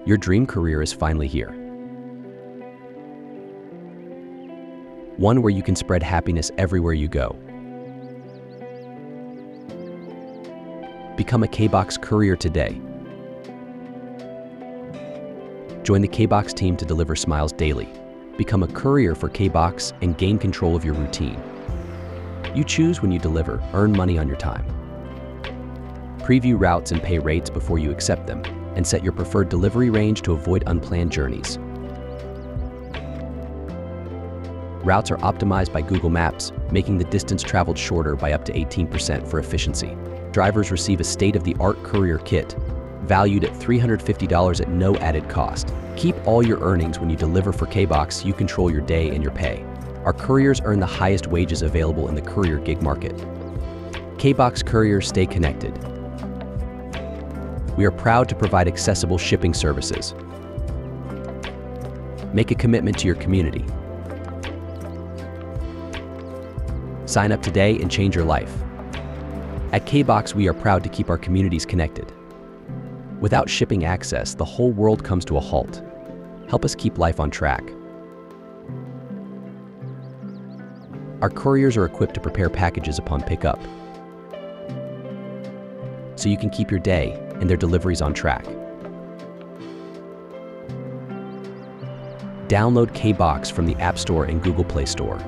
Your dream career is finally here. One where you can spread happiness everywhere you go. Become a Kaebox courier today. Join the Kaebox team to deliver smiles daily. Become a courier for Kaebox and gain control of your routine. You choose when you deliver, earn money on your time. Preview routes and pay rates before you accept them, and set your preferred delivery range to avoid unplanned journeys. Routes are optimized by Google Maps, making the distance traveled shorter by up to 18% for efficiency. Drivers receive a state-of-the-art courier kit, valued at $350 at no added cost. Keep all your earnings when you deliver for Kaebox. You control your day and your pay. Our couriers earn the highest wages available in the courier gig market. Kaebox couriers stay connected. We are proud to provide accessible shipping services. Make a commitment to your community. Sign up today and change your life. At Kaebox, we are proud to keep our communities connected. Without shipping access, the whole world comes to a halt. Help us keep life on track. Our couriers are equipped to prepare packages upon pickup, so you can keep your day and their deliveries on track. Download Kaebox from the App Store and Google Play Store.